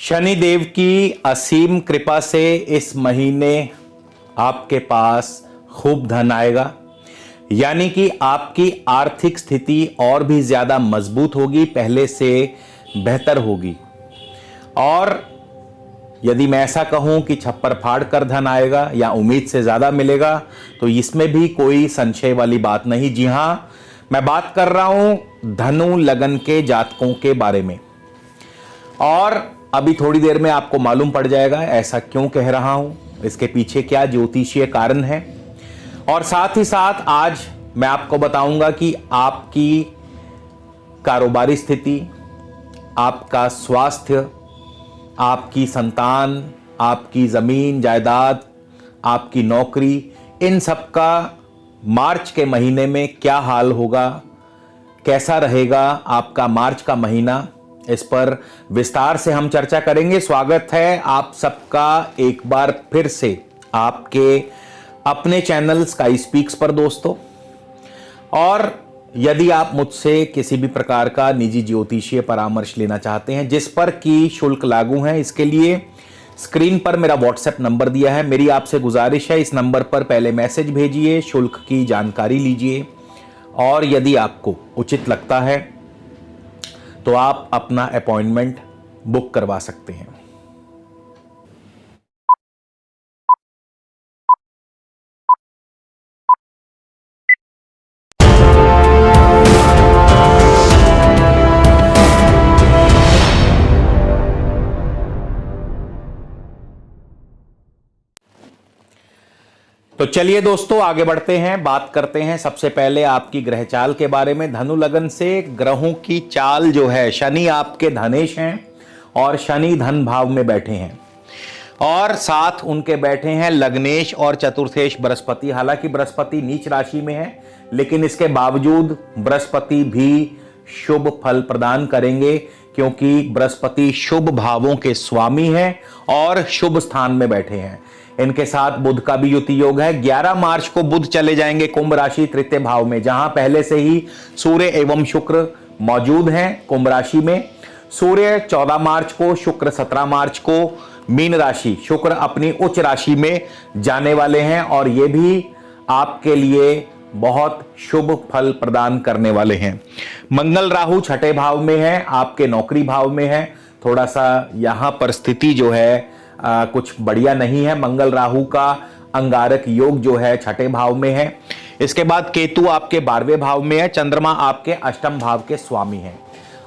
शनिदेव की असीम कृपा से इस महीने आपके पास खूब धन आएगा, यानी कि आपकी आर्थिक स्थिति और भी ज्यादा मजबूत होगी, पहले से बेहतर होगी। और यदि मैं ऐसा कहूं कि छप्पर फाड़ कर धन आएगा या उम्मीद से ज्यादा मिलेगा, तो इसमें भी कोई संशय वाली बात नहीं। जी हां, मैं बात कर रहा हूं धनु लगन के जातकों के बारे में। और अभी थोड़ी देर में आपको मालूम पड़ जाएगा ऐसा क्यों कह रहा हूं, इसके पीछे क्या ज्योतिषीय कारण है। और साथ ही साथ आज मैं आपको बताऊंगा कि आपकी कारोबारी स्थिति, आपका स्वास्थ्य, आपकी संतान, आपकी जमीन जायदाद, आपकी नौकरी, इन सब का मार्च के महीने में क्या हाल होगा, कैसा रहेगा आपका मार्च का महीना, इस पर विस्तार से हम चर्चा करेंगे। स्वागत है आप सबका एक बार फिर से आपके अपने चैनल स्काई स्पीक्स पर दोस्तों। और यदि आप मुझसे किसी भी प्रकार का निजी ज्योतिषीय परामर्श लेना चाहते हैं जिस पर कि शुल्क लागू है, इसके लिए स्क्रीन पर मेरा व्हाट्सएप नंबर दिया है। मेरी आपसे गुजारिश है, इस नंबर पर पहले मैसेज भेजिए, शुल्क की जानकारी लीजिए और यदि आपको उचित लगता है तो आप अपना अपॉइंटमेंट बुक करवा सकते हैं। तो चलिए दोस्तों आगे बढ़ते हैं, बात करते हैं सबसे पहले आपकी ग्रह चाल के बारे में। धनु लगन से ग्रहों की चाल जो है, शनि आपके धनेश हैं और शनि धन भाव में बैठे हैं और साथ उनके बैठे हैं लग्नेश और चतुर्थेश बृहस्पति। हालांकि बृहस्पति नीच राशि में है, लेकिन इसके बावजूद बृहस्पति भी शुभ फल प्रदान करेंगे क्योंकि बृहस्पति शुभ भावों के स्वामी हैं और शुभ स्थान में बैठे हैं। इनके साथ बुध का भी युति योग है। 11 मार्च को बुध चले जाएंगे कुंभ राशि तृतीय भाव में, जहां पहले से ही सूर्य एवं शुक्र मौजूद हैं कुंभ राशि में। सूर्य 14 मार्च को, शुक्र 17 मार्च को मीन राशि, शुक्र अपनी उच्च राशि में जाने वाले हैं और ये भी आपके लिए बहुत शुभ फल प्रदान करने वाले हैं। मंगल राहु छठे भाव में है, आपके नौकरी भाव में है। थोड़ा सा यहां पर स्थिति जो है कुछ बढ़िया नहीं है। मंगल राहु का अंगारक योग जो है छठे भाव में है। इसके बाद केतु आपके 12वें भाव में है, चंद्रमा आपके अष्टम भाव के स्वामी हैं।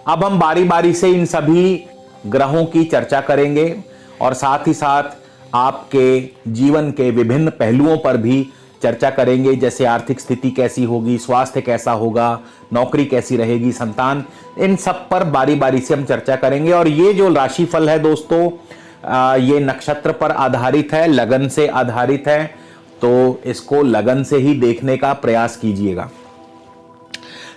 अब हम बारी बारी से इन सभी ग्रहों की चर्चा करेंगे और साथ ही साथ आपके जीवन के विभिन्न पहलुओं पर भी चर्चा करेंगे, जैसे आर्थिक स्थिति कैसी होगी, स्वास्थ्य कैसा होगा, नौकरी कैसी रहेगी, संतान, इन सब पर बारी बारी से हम चर्चा करेंगे। और ये जो राशिफल है दोस्तों, ये नक्षत्र पर आधारित है, लगन से आधारित है, तो इसको लगन से ही देखने का प्रयास कीजिएगा।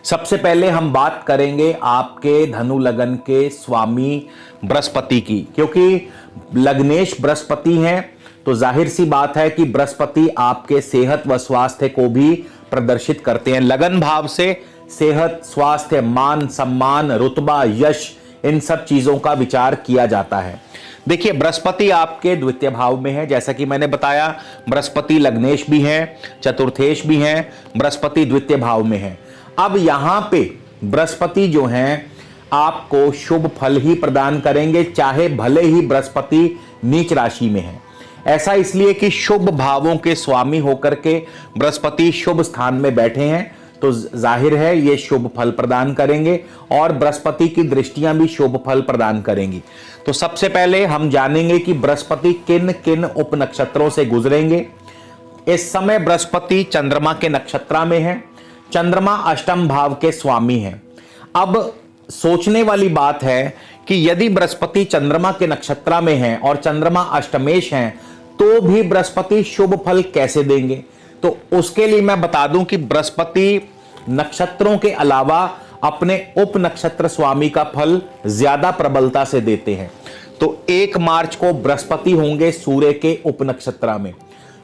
सबसे पहले हम बात करेंगे आपके धनु लगन के स्वामी बृहस्पति की, क्योंकि लग्नेश बृहस्पति हैं तो जाहिर सी बात है कि बृहस्पति आपके सेहत व स्वास्थ्य को भी प्रदर्शित करते हैं। लगन भाव से सेहत, स्वास्थ्य, मान सम्मान, रुतबा, यश, इन सब चीजों का विचार किया जाता है। देखिए, बृहस्पति आपके द्वितीय भाव में है, जैसा कि मैंने बताया बृहस्पति लग्नेश भी हैं, चतुर्थेश भी हैं, बृहस्पति द्वितीय भाव में है। अब यहां पे बृहस्पति जो हैं आपको शुभ फल ही प्रदान करेंगे, चाहे भले ही बृहस्पति नीच राशि में है। ऐसा इसलिए कि शुभ भावों के स्वामी होकर के बृहस्पति शुभ स्थान में बैठे हैं, तो जाहिर है ये शुभ फल प्रदान करेंगे और बृहस्पति की दृष्टियां भी शुभ फल प्रदान करेंगी। तो सबसे पहले हम जानेंगे कि बृहस्पति किन किन उप नक्षत्रों से गुजरेंगे। इस समय बृहस्पति चंद्रमा के नक्षत्र में है, चंद्रमा अष्टम भाव के स्वामी हैं। अब सोचने वाली बात है कि यदि बृहस्पति चंद्रमा के नक्षत्र में है और चंद्रमा अष्टमेश हैं, तो भी बृहस्पति शुभ फल कैसे देंगे। तो उसके लिए मैं बता दूं कि बृहस्पति नक्षत्रों के अलावा अपने उप नक्षत्र स्वामी का फल ज्यादा प्रबलता से देते हैं। तो 1 मार्च को बृहस्पति होंगे सूर्य के उप नक्षत्र में।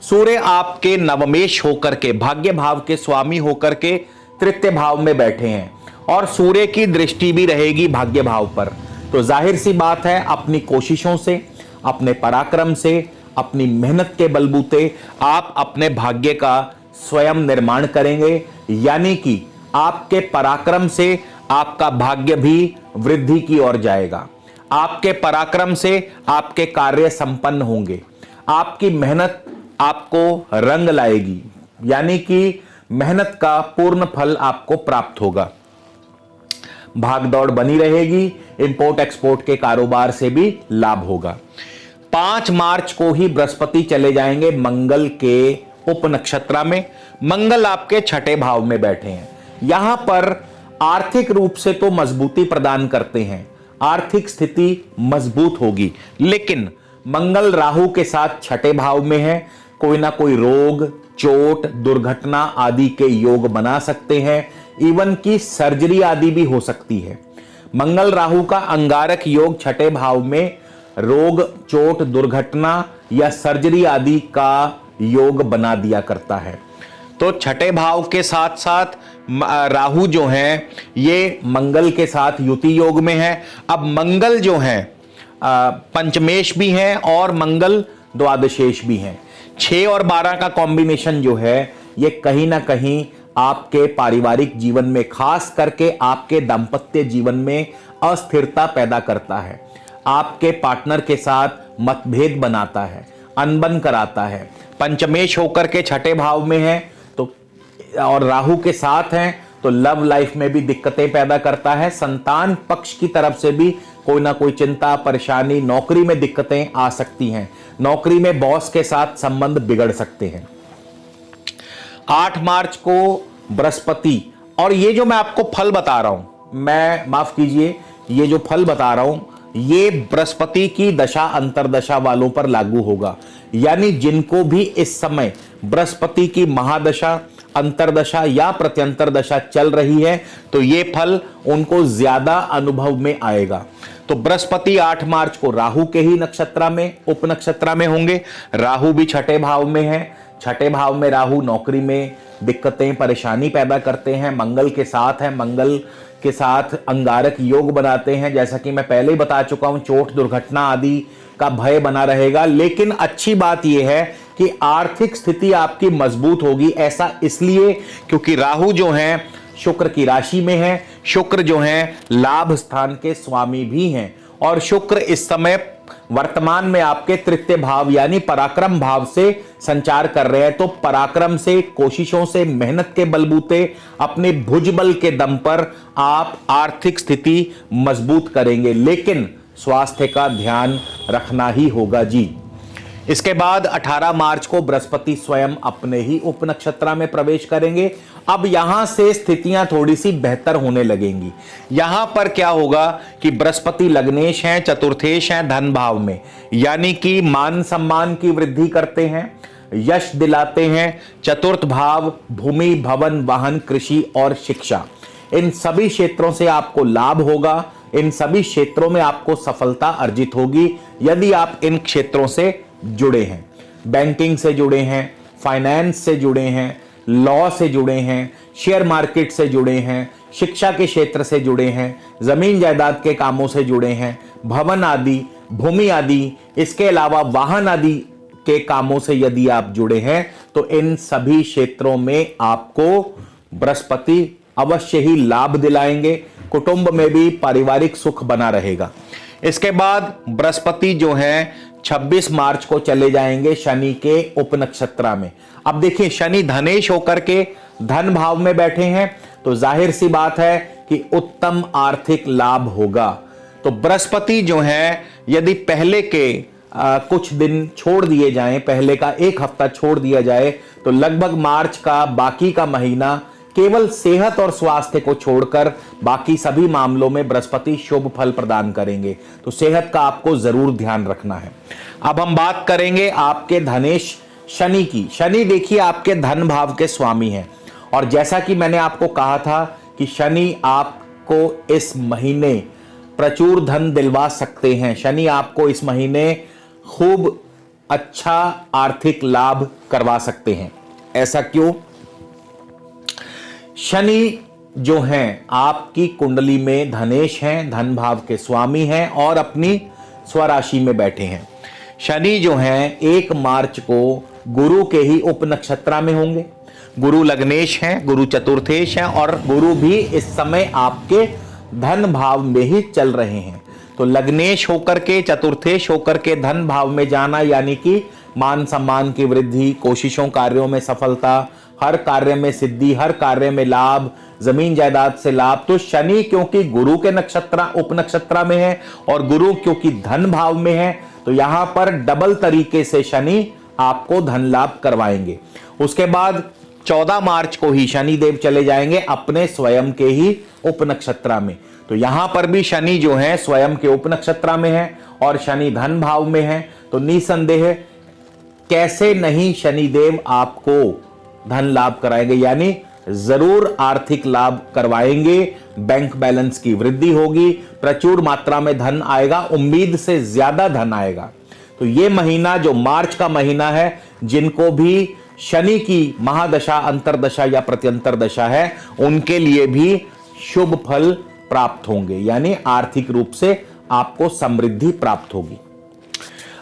सूर्य आपके नवमेश होकर के, भाग्य भाव के स्वामी होकर के तृतीय भाव में बैठे हैं और सूर्य की दृष्टि भी रहेगी भाग्य भाव पर। तो जाहिर सी बात है अपनी कोशिशों से, अपने पराक्रम से, अपनी मेहनत के बलबूते आप अपने भाग्य का स्वयं निर्माण करेंगे। यानी कि आपके पराक्रम से आपका भाग्य भी वृद्धि की ओर जाएगा। आपके पराक्रम से आपके कार्य संपन्न होंगे। आपकी मेहनत आपको रंग लाएगी, यानी कि मेहनत का पूर्ण फल आपको प्राप्त होगा। भागदौड़ बनी रहेगी, इंपोर्ट एक्सपोर्ट के कारोबार से भी लाभ होगा। 5 मार्च को ही बृहस्पति चले जाएंगे मंगल के उप नक्षत्र में। मंगल आपके छठे भाव में बैठे हैं। यहां पर आर्थिक रूप से तो मजबूती प्रदान करते हैं, आर्थिक स्थिति मजबूत होगी, लेकिन मंगल राहु के साथ छठे भाव में है। कोई ना कोई रोग, चोट, दुर्घटना आदि के योग बना सकते हैं। इवन की सर्जरी आदि भी हो सकती है। मंगल राहु का अंगारक योग छठे भाव में रोग, चोट, दुर्घटना या सर्जरी आदि का योग बना दिया करता है। तो छठे भाव के साथ साथ राहु जो है ये मंगल के साथ युति योग में है। अब मंगल जो है पंचमेश भी है और मंगल द्वादशेश भी है। 6 और 12 का कॉम्बिनेशन जो है ये कहीं ना कहीं आपके पारिवारिक जीवन में, खास करके आपके दाम्पत्य जीवन में अस्थिरता पैदा करता है। आपके पार्टनर के साथ मतभेद बनाता है, अनबन कराता है। पंचमेश होकर के छठे भाव में है तो और राहु के साथ हैं तो लव लाइफ में भी दिक्कतें पैदा करता है। संतान पक्ष की तरफ से भी कोई ना कोई चिंता, परेशानी, नौकरी में दिक्कतें आ सकती हैं। नौकरी में बॉस के साथ संबंध बिगड़ सकते हैं। 8 मार्च को बृहस्पति, और ये जो मैं आपको फल बता रहा हूं, मैं माफ कीजिए, ये जो फल बता रहा हूं ये बृहस्पति की दशा अंतरदशा वालों पर लागू होगा। यानी जिनको भी इस समय बृहस्पति की महादशा, अंतरदशा या प्रत्यंतर दशा चल रही है तो ये फल उनको ज्यादा अनुभव में आएगा। तो बृहस्पति 8 मार्च को राहु के ही नक्षत्र में, उप नक्षत्र में होंगे। राहु भी छठे भाव में है। छठे भाव में राहु नौकरी में दिक्कतें, परेशानी पैदा करते हैं। मंगल के साथ है, मंगल के साथ अंगारक योग बनाते हैं। जैसा कि मैं पहले ही बता चुका हूं, चोट, दुर्घटना आदि का भय बना रहेगा। लेकिन अच्छी बात यह है कि आर्थिक स्थिति आपकी मजबूत होगी। ऐसा इसलिए क्योंकि राहु जो है शुक्र की राशि में है। शुक्र जो है लाभ स्थान के स्वामी भी हैं और शुक्र इस समय वर्तमान में आपके तृतीय भाव यानी पराक्रम भाव से संचार कर रहे हैं। तो पराक्रम से, कोशिशों से, मेहनत के बलबूते, अपने भुजबल के दम पर आप आर्थिक स्थिति मजबूत करेंगे, लेकिन स्वास्थ्य का ध्यान रखना ही होगा जी। इसके बाद 18 मार्च को बृहस्पति स्वयं अपने ही उप नक्षत्र में प्रवेश करेंगे। अब यहां से स्थितियां थोड़ी सी बेहतर होने लगेंगी। यहां पर क्या होगा कि बृहस्पति लग्नेश हैं, चतुर्थेश हैं धन भाव में, यानी कि मान सम्मान की वृद्धि करते हैं, यश दिलाते हैं। चतुर्थ भाव भूमि, भवन, वाहन, कृषि और शिक्षा, इन सभी क्षेत्रों से आपको लाभ होगा। इन सभी क्षेत्रों में आपको सफलता अर्जित होगी यदि आप इन क्षेत्रों से जुड़े हैं। बैंकिंग से जुड़े हैं, फाइनेंस से जुड़े हैं, लॉ से जुड़े हैं, शेयर मार्केट से जुड़े हैं, शिक्षा के क्षेत्र से जुड़े हैं, जमीन जायदाद के कामों से जुड़े हैं, भवन आदि, भूमि आदि, इसके अलावा वाहन आदि के कामों से यदि आप जुड़े हैं तो इन सभी क्षेत्रों में आपको बृहस्पति अवश्य ही लाभ दिलाएंगे। कुटुंब में भी पारिवारिक सुख बना रहेगा। इसके बाद बृहस्पति जो है 26 मार्च को चले जाएंगे शनि के उप नक्षत्र में। अब देखिए शनि धनेश होकर के धन भाव में बैठे हैं तो जाहिर सी बात है कि उत्तम आर्थिक लाभ होगा। तो बृहस्पति जो है यदि पहले के कुछ दिन छोड़ दिए जाएं, पहले का 1 हफ्ता छोड़ दिया जाए तो लगभग मार्च का बाकी का महीना केवल सेहत और स्वास्थ्य को छोड़कर बाकी सभी मामलों में बृहस्पति शुभ फल प्रदान करेंगे। तो सेहत का आपको जरूर ध्यान रखना है। अब हम बात करेंगे आपके धनेश शनि की। शनि देखिए आपके धन भाव के स्वामी हैं और जैसा कि मैंने आपको कहा था कि शनि आपको इस महीने प्रचुर धन दिलवा सकते हैं। शनि आपको इस महीने खूब अच्छा आर्थिक लाभ करवा सकते हैं। ऐसा क्यों? शनि जो हैं आपकी कुंडली में धनेश हैं, धन भाव के स्वामी हैं और अपनी स्वराशि में बैठे हैं। शनि जो हैं 1 मार्च को गुरु के ही उप नक्षत्र में होंगे। गुरु लग्नेश हैं, गुरु चतुर्थेश हैं और गुरु भी इस समय आपके धन भाव में ही चल रहे हैं। तो लग्नेश होकर के, चतुर्थेश होकर के धन भाव में जाना यानी कि मान सम्मान की वृद्धि, कोशिशों कार्यों में सफलता, हर कार्य में सिद्धि, हर कार्य में लाभ, जमीन जायदाद से लाभ। तो शनि क्योंकि गुरु के नक्षत्र उप नक्षत्र में है और गुरु क्योंकि धन भाव में है, तो यहां पर डबल तरीके से शनि आपको धन लाभ करवाएंगे। उसके बाद 14 मार्च को ही शनि देव चले जाएंगे अपने स्वयं के ही उप नक्षत्र में। तो यहां पर भी शनि जो है स्वयं के उप नक्षत्र में है और शनि धन भाव में है। तो निसंदेह कैसे नहीं शनिदेव आपको धन लाभ कराएंगे, यानी जरूर आर्थिक लाभ करवाएंगे। बैंक बैलेंस की वृद्धि होगी, प्रचुर मात्रा में धन आएगा, उम्मीद से ज्यादा धन आएगा। तो ये महीना जो मार्च का महीना है, जिनको भी शनि की महादशा, अंतरदशा या प्रत्यंतर दशा है, उनके लिए भी शुभ फल प्राप्त होंगे, यानी आर्थिक रूप से आपको समृद्धि प्राप्त होगी।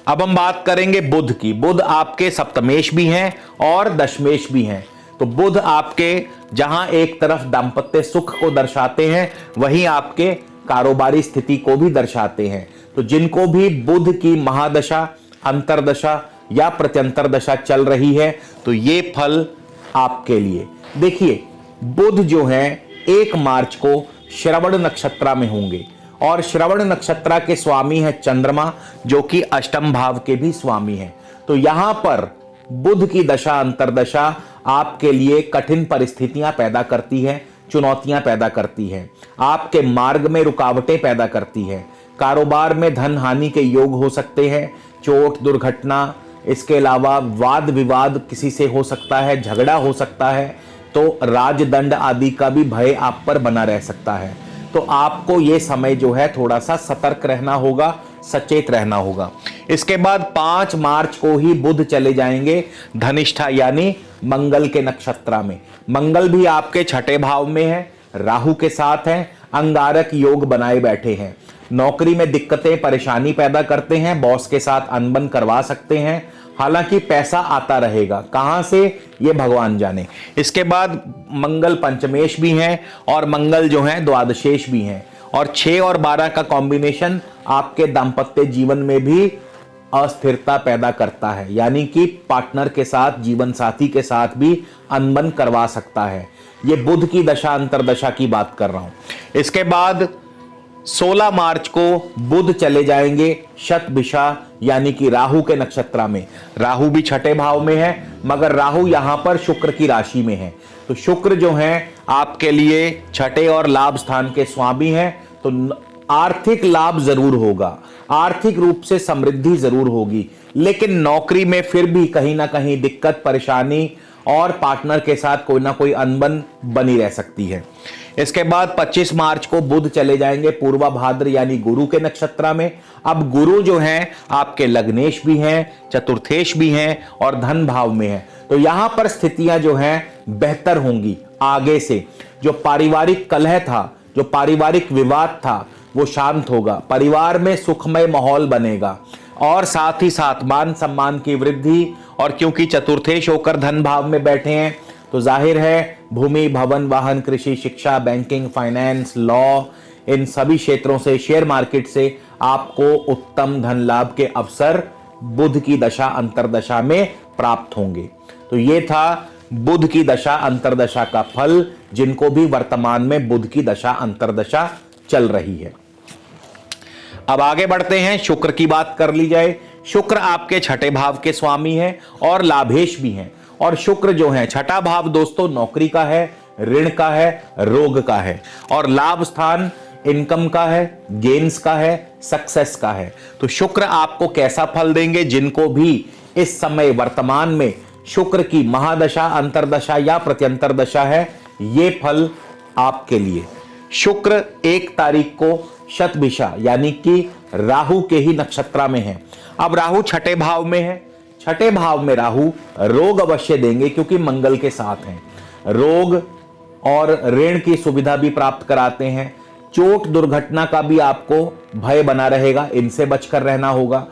अब हम बात करेंगे बुध की। बुध आपके सप्तमेश भी हैं और दशमेश भी हैं। तो बुध आपके जहां एक तरफ दांपत्य सुख को दर्शाते हैं, वहीं आपके कारोबारी स्थिति को भी दर्शाते हैं। तो जिनको भी बुध की महादशा, अंतरदशा या प्रत्यंतर दशा चल रही है, तो ये फल आपके लिए। देखिए, बुध जो है 1 मार्च को श्रवण नक्षत्र में होंगे और श्रवण नक्षत्र के स्वामी है चंद्रमा, जो कि अष्टम भाव के भी स्वामी हैं। तो यहां पर बुध की दशा, अंतरदशा आपके लिए कठिन परिस्थितियां पैदा करती है, चुनौतियां पैदा करती है, आपके मार्ग में रुकावटें पैदा करती है। कारोबार में धन हानि के योग हो सकते हैं, चोट, दुर्घटना, इसके अलावा वाद विवाद किसी से हो सकता है, झगड़ा हो सकता है। तो राजदंड आदि का भी भय आप पर बना रह सकता है। तो आपको ये समय जो है थोड़ा सा सतर्क रहना होगा, सचेत रहना होगा। इसके बाद 5 मार्च को ही बुध चले जाएंगे धनिष्ठा यानी मंगल के नक्षत्र में। मंगल भी आपके 6ठे भाव में है, राहु के साथ है, अंगारक योग बनाए बैठे हैं। नौकरी में दिक्कतें, परेशानी पैदा करते हैं, बॉस के साथ अनबन करवा सकते हैं। हालांकि पैसा आता रहेगा, कहां से ये भगवान जाने। इसके बाद मंगल पंचमेश भी हैं और मंगल जो है द्वादशेश भी हैं। और 6 और 12 का कॉम्बिनेशन आपके दाम्पत्य जीवन में भी अस्थिरता पैदा करता है, यानी कि पार्टनर के साथ, जीवन साथी के साथ भी अनबन करवा सकता है। ये बुध की दशा, अंतरदशा की बात कर रहा हूं। इसके बाद 16 मार्च को बुध चले जाएंगे शतभिषा यानी कि राहु के नक्षत्र में। राहु भी 6ठे भाव में है, मगर राहु यहां पर शुक्र की राशि में है। तो शुक्र जो है आपके लिए 6ठे और लाभ स्थान के स्वामी हैं। तो आर्थिक लाभ जरूर होगा, आर्थिक रूप से समृद्धि जरूर होगी, लेकिन नौकरी में फिर भी कहीं ना कहीं दिक्कत, परेशानी और पार्टनर के साथ कोई ना कोई अनबन बनी रह सकती है। इसके बाद 25 मार्च को बुध चले जाएंगे पूर्वा भाद्र यानी गुरु के नक्षत्र में। अब गुरु जो हैं आपके लग्नेश भी हैं, चतुर्थेश भी हैं और धन भाव में हैं। तो यहां पर स्थितियां जो हैं बेहतर होंगी आगे से। जो पारिवारिक कलह था, जो पारिवारिक विवाद था, वो शांत होगा, परिवार में सुखमय माहौल बनेगा और साथ ही साथ मान सम्मान की वृद्धि। और क्योंकि चतुर्थेश होकर धन भाव में बैठे हैं, तो जाहिर है भूमि, भवन, वाहन, कृषि, शिक्षा, बैंकिंग, फाइनेंस, लॉ, इन सभी क्षेत्रों से, शेयर मार्केट से आपको उत्तम धन लाभ के अवसर बुध की दशा, अंतरदशा में प्राप्त होंगे। तो ये था बुध की दशा, अंतरदशा का फल, जिनको भी वर्तमान में बुध की दशा, अंतरदशा चल रही है। अब आगे बढ़ते हैं, शुक्र की बात कर ली जाए। शुक्र आपके 6ठे भाव के स्वामी हैं और लाभेश भी हैं। और शुक्र जो है 6ठा भाव दोस्तों नौकरी का है, ऋण का है, रोग का है। और लाभ स्थान इनकम का है, गेन्स का है, सक्सेस का है। तो शुक्र आपको कैसा फल देंगे, जिनको भी इस समय वर्तमान में शुक्र की महादशा, अंतरदशा या प्रत्यंतर दशा है, ये फल आपके लिए। शुक्र 1 तारीख को शतभिषा यानी कि राहु के ही नक्षत्र में है। अब राहु 6ठे भाव में है। 6ठे भाव में राहु रोग अवश्य देंगे, क्योंकि मंगल के साथ हैं। रोग, और ऋण की सुविधा भी प्राप्त कराते हैं। चोट दुर्घटना का भी आपको भय बना रहेगा, इनसे बचकर रहना होगा।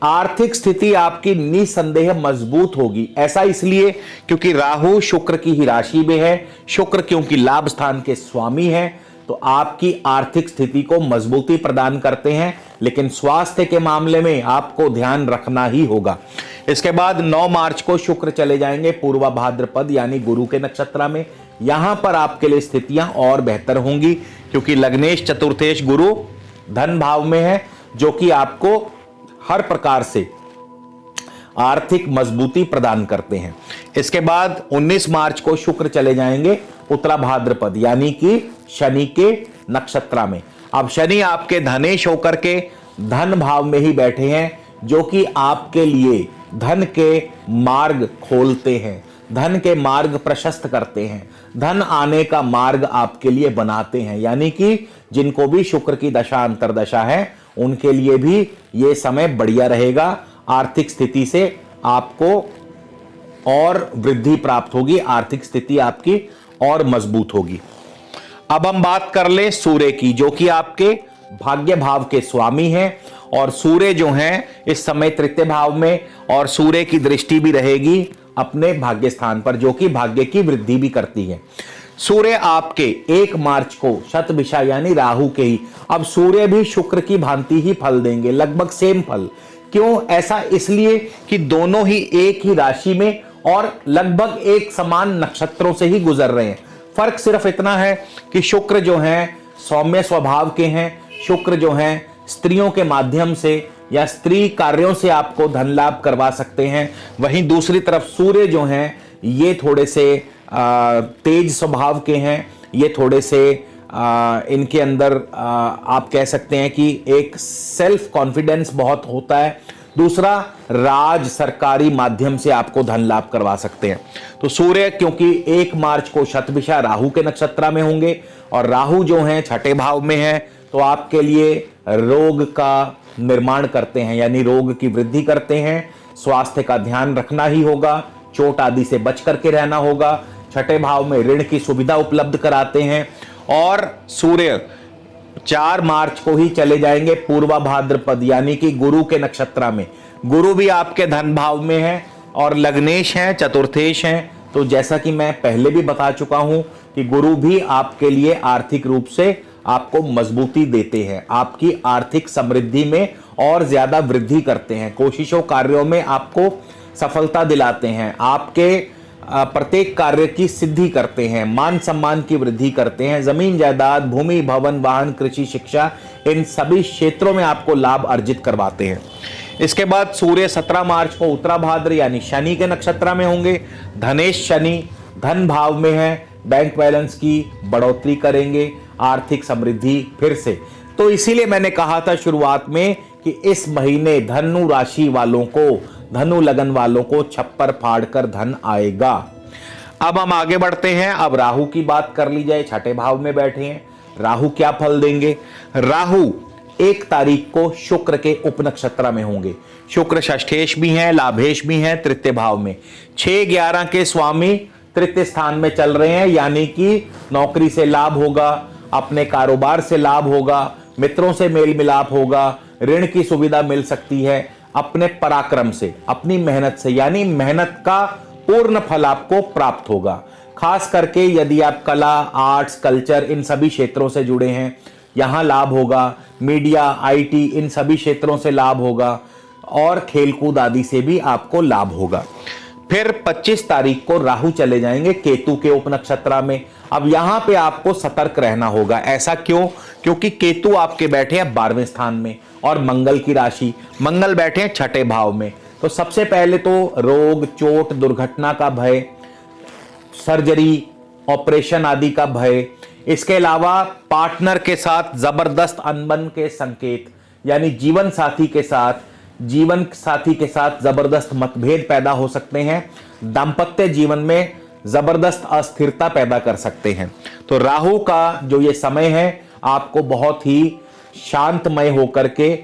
आर्थिक स्थिति आपकी निसंदेह मजबूत होगी। ऐसा इसलिए क्योंकि राहु शुक्र की ही राशि में है। शुक्र क्योंकि लाभ स्थान के स्वामी है, तो आपकी आर्थिक स्थिति को मजबूती प्रदान करते हैं। लेकिन स्वास्थ्य के मामले में आपको ध्यान रखना ही होगा। इसके बाद 9 मार्च को शुक्र चले जाएंगे पूर्वा भाद्रपद यानी गुरु के नक्षत्र में। यहां पर आपके लिए स्थितियां और बेहतर होंगी, क्योंकि लग्नेश चतुर्थेश गुरु धन भाव में है, जो कि आपको हर प्रकार से आर्थिक मजबूती प्रदान करते हैं। इसके बाद 19 मार्च को शुक्र चले जाएंगे उत्तरा भाद्रपद यानी कि शनि के नक्षत्र में। अब शनि आपके धनेश होकर के धन भाव में ही बैठे हैं, जो कि आपके लिए धन के मार्ग खोलते हैं, धन के मार्ग प्रशस्त करते हैं, धन आने का मार्ग आपके लिए बनाते हैं। यानी कि जिनको भी शुक्र की दशा अंतरदशा है, उनके लिए भी ये समय बढ़िया रहेगा। आर्थिक स्थिति से आपको और वृद्धि प्राप्त होगी, आर्थिक स्थिति आपकी और मजबूत होगी। अब हम बात कर ले सूर्य की, जो कि आपके भाग्य भाव के स्वामी हैं। और सूर्य जो हैं इस समय तृतीय भाव में, और सूर्य की दृष्टि भी रहेगी अपने भाग्य स्थान पर, जो कि भाग्य की वृद्धि भी करती है। सूर्य आपके 1 मार्च को शतभिषा यानी राहु के ही, अब सूर्य भी शुक्र की भांति ही फल देंगे, लगभग सेम फल। क्यों ऐसा? इसलिए कि दोनों ही एक ही राशि में और लगभग एक समान नक्षत्रों से ही गुजर रहे हैं। फर्क सिर्फ इतना है कि शुक्र जो हैं सौम्य स्वभाव के हैं, शुक्र जो हैं स्त्रियों के माध्यम से या स्त्री कार्यों से आपको धन लाभ करवा सकते हैं। वहीं दूसरी तरफ सूर्य जो हैं ये थोड़े से तेज स्वभाव के हैं, ये थोड़े से इनके अंदर आप कह सकते हैं कि एक सेल्फ कॉन्फिडेंस बहुत होता है। दूसरा, राज सरकारी माध्यम से आपको धन लाभ करवा सकते हैं। तो सूर्य क्योंकि 1 मार्च को शतभिषा राहु के नक्षत्र में होंगे, और राहु जो हैं छठे भाव में है, तो आपके लिए रोग का निर्माण करते हैं, यानी रोग की वृद्धि करते हैं। स्वास्थ्य का ध्यान रखना ही होगा, चोट आदि से बच करके रहना होगा। छठे भाव में ऋण की सुविधा उपलब्ध कराते हैं। और सूर्य 4 मार्च को ही चले जाएंगे पूर्वा भाद्रपद यानी कि गुरु के नक्षत्र में। गुरु भी आपके धन भाव में है और लग्नेश हैं, चतुर्थेश हैं। तो जैसा कि मैं पहले भी बता चुका हूं कि गुरु भी आपके लिए आर्थिक रूप से आपको मजबूती देते हैं, आपकी आर्थिक समृद्धि में और ज्यादा वृद्धि करते हैं, कोशिशों कार्यों में आपको सफलता दिलाते हैं, आपके प्रत्येक कार्य की सिद्धि करते हैं, मान सम्मान की वृद्धि करते हैं, जमीन जायदाद, भूमि, भवन, वाहन, कृषि, शिक्षा, इन सभी क्षेत्रों में आपको लाभ अर्जित करवाते हैं। इसके बाद सूर्य 17 मार्च को उत्तरा भाद्र यानी शनि के नक्षत्र में होंगे। धनेश शनि धन भाव में है, बैंक बैलेंस की बढ़ोतरी करेंगे, आर्थिक समृद्धि फिर से। तो इसीलिए मैंने कहा था शुरुआत में कि इस महीने धनु राशि वालों को, धनु लगन वालों को छप्पर फाड़ कर धन आएगा। अब हम आगे बढ़ते हैं। अब राहु की बात कर ली जाए, छठे भाव में बैठे हैं। राहु क्या फल देंगे? राहु 1 तारीख को शुक्र के उपनक्षत्र में होंगे। शुक्र षष्ठेश भी हैं, लाभेश भी हैं, तृतीय भाव में। 6-11 के स्वामी तृतीय स्थान में चल रहे हैं, यानी कि नौकरी से लाभ होगा, अपने कारोबार से लाभ होगा, मित्रों से मेल मिलाप होगा, ऋण की सुविधा मिल सकती है, अपने पराक्रम से, अपनी मेहनत से, यानी मेहनत का पूर्ण फल आपको प्राप्त होगा। खास करके यदि आप कला, आर्ट्स, कल्चर इन सभी क्षेत्रों से जुड़े हैं, यहां लाभ होगा। मीडिया, आईटी इन सभी क्षेत्रों से लाभ होगा, और खेलकूद आदि से भी आपको लाभ होगा। फिर 25 तारीख को राहु चले जाएंगे केतु के उपनक्षत्र में। अब यहां पे आपको सतर्क रहना होगा। ऐसा क्यों? क्योंकि केतु आपके बैठे हैं 12वें स्थान में, और मंगल की राशि, मंगल बैठे हैं छठे भाव में। तो सबसे पहले तो रोग, चोट, दुर्घटना का भय, सर्जरी, ऑपरेशन आदि का भय, इसके अलावा पार्टनर के साथ जबरदस्त अनबन के संकेत, यानी जीवन साथी के साथ जबरदस्त मतभेद पैदा हो सकते हैं, दांपत्य जीवन में जबरदस्त अस्थिरता पैदा कर सकते हैं। तो राहु का जो ये समय है आपको बहुत ही शांतमय होकर के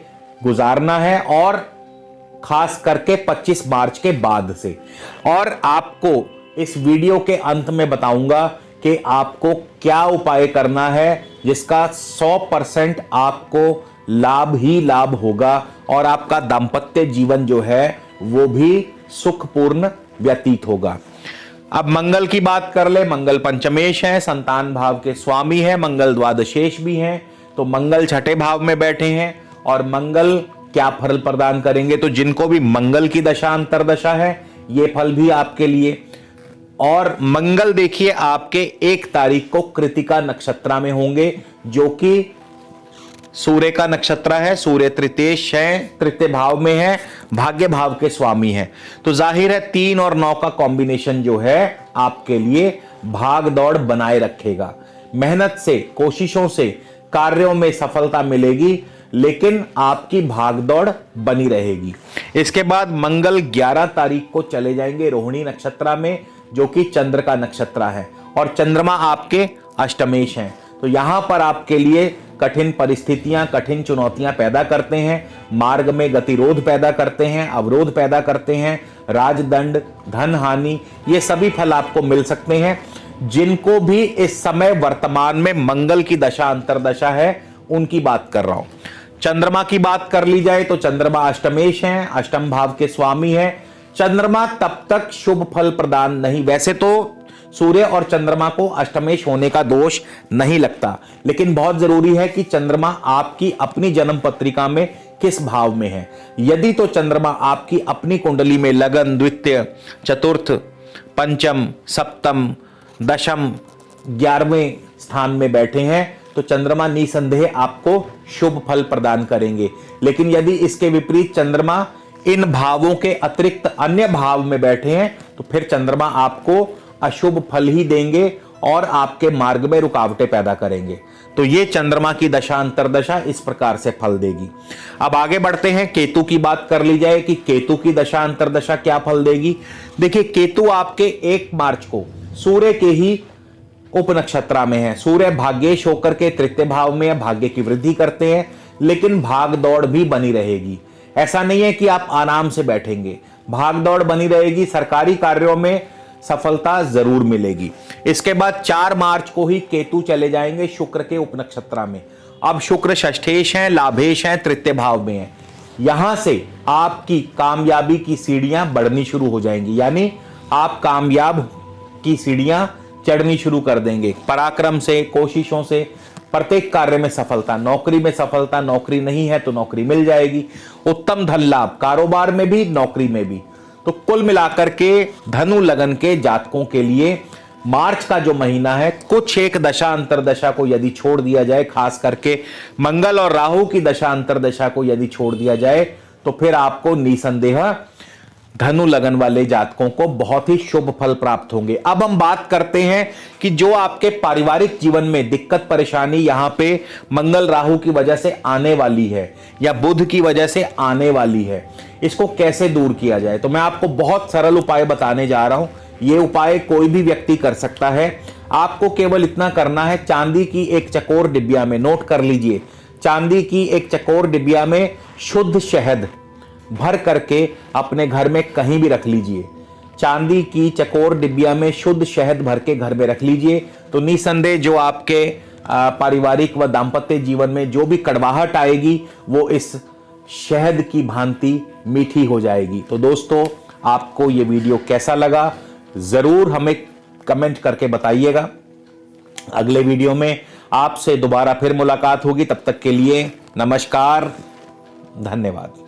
गुजारना है, और खास करके 25 मार्च के बाद से। और आपको इस वीडियो के अंत में बताऊंगा कि आपको क्या उपाय करना है जिसका 100% आपको लाभ ही लाभ होगा और आपका दाम्पत्य जीवन जो है वो भी सुखपूर्ण व्यतीत होगा। अब मंगल की बात कर ले। मंगल पंचमेश है, संतान भाव के स्वामी है, मंगल द्वादशेश भी हैं। तो मंगल छठे भाव में बैठे हैं और मंगल क्या फल प्रदान करेंगे, तो जिनको भी मंगल की दशा अंतरदशा है ये फल भी आपके लिए। और मंगल देखिए आपके 1 तारीख को कृतिका नक्षत्र में होंगे जो कि सूर्य का नक्षत्र है। सूर्य तृतीयेश है, तृतीय भाव में है, भाग्य भाव के स्वामी है। तो जाहिर है 3 और 9 का कॉम्बिनेशन जो है आपके लिए भाग दौड़ बनाए रखेगा। मेहनत से, कोशिशों से कार्यों में सफलता मिलेगी, लेकिन आपकी भागदौड़ बनी रहेगी। इसके बाद मंगल 11 तारीख को चले जाएंगे रोहिणी नक्षत्र में जो कि चंद्र का नक्षत्र है और चंद्रमा आपके अष्टमेश हैं। तो यहां पर आपके लिए कठिन परिस्थितियां, कठिन चुनौतियां पैदा करते हैं, मार्ग में गतिरोध पैदा करते हैं, अवरोध पैदा करते हैं, राजदंड, धन हानि, ये सभी फल आपको मिल सकते हैं। जिनको भी इस समय वर्तमान में मंगल की दशा अंतरदशा है उनकी बात कर रहा हूं। चंद्रमा की बात कर ली जाए तो चंद्रमा अष्टमेश हैं, अष्टम भाव के स्वामी हैं। चंद्रमा तब तक शुभ फल प्रदान नहीं, वैसे तो सूर्य और चंद्रमा को अष्टमेश होने का दोष नहीं लगता, लेकिन बहुत जरूरी है कि चंद्रमा आपकी अपनी जन्म पत्रिका में किस भाव में है। यदि तो चंद्रमा आपकी अपनी कुंडली में लगन, द्वितीय, चतुर्थ, पंचम, सप्तम, दशम, 11वें स्थान में बैठे हैं तो चंद्रमा निसंदेह आपको शुभ फल प्रदान करेंगे। लेकिन यदि इसके विपरीत चंद्रमा इन भावों के अतिरिक्त अन्य भाव में बैठे हैं तो फिर चंद्रमा आपको अशुभ फल ही देंगे और आपके मार्ग में रुकावटें पैदा करेंगे। तो ये चंद्रमा की दशा अंतरदशा इस प्रकार से फल देगी। अब आगे बढ़ते हैं, केतु की बात कर ली जाए कि केतु की दशा अंतरदशा क्या फल देगी। देखिए केतु आपके 1 मार्च को सूर्य के ही उप नक्षत्र में है। सूर्य भाग्येश होकर के तृतीय भाव में भाग्य की वृद्धि करते हैं, लेकिन भाग दौड़ भी बनी रहेगी। ऐसा नहीं है कि आप आराम से बैठेंगे, भाग दौड़ बनी रहेगी, सरकारी कार्यों में सफलता जरूर मिलेगी। इसके बाद 4 मार्च को ही केतु चले जाएंगे शुक्र के उप नक्षत्र में। अब शुक्र षष्ठेश हैं, लाभेश हैं, तृतीय भाव में हैं। यहां से आपकी कामयाबी की सीढ़ियां बढ़नी शुरू हो जाएंगी, यानी आप कामयाब की सीढ़ियां चढ़नी शुरू कर देंगे। पराक्रम से, कोशिशों से प्रत्येक कार्य में सफलता, नौकरी में सफलता, नौकरी नहीं है तो नौकरी मिल जाएगी। उत्तम धन लाभ, कारोबार में भी, नौकरी में भी। तो कुल मिलाकर के धनु लगन के जातकों के लिए मार्च का जो महीना है, कुछ एक दशा अंतरदशा को यदि छोड़ दिया जाए, खास करके मंगल और राहु की दशा अंतरदशा को यदि छोड़ दिया जाए, तो फिर आपको निसंदेह धनु लगन वाले जातकों को बहुत ही शुभ फल प्राप्त होंगे। अब हम बात करते हैं कि जो आपके पारिवारिक जीवन में दिक्कत परेशानी यहां पे मंगल राहु की वजह से आने वाली है या बुध की वजह से आने वाली है, इसको कैसे दूर किया जाए। तो मैं आपको बहुत सरल उपाय बताने जा रहा हूं। ये उपाय कोई भी व्यक्ति कर सकता है। आपको केवल इतना करना है, चांदी की एक चकोर डिबिया में, नोट कर लीजिए, चांदी की एक चकोर डिबिया में शुद्ध शहद भर करके अपने घर में कहीं भी रख लीजिए। चांदी की चकोर डिबिया में शुद्ध शहद भर के घर में रख लीजिए। तो निसंदेह जो आपके पारिवारिक व दाम्पत्य जीवन में जो भी कड़वाहट आएगी वो इस शहद की भांति मीठी हो जाएगी। तो दोस्तों, आपको ये वीडियो कैसा लगा जरूर हमें कमेंट करके बताइएगा। अगले वीडियो में आपसे दोबारा फिर मुलाकात होगी। तब तक के लिए नमस्कार, धन्यवाद।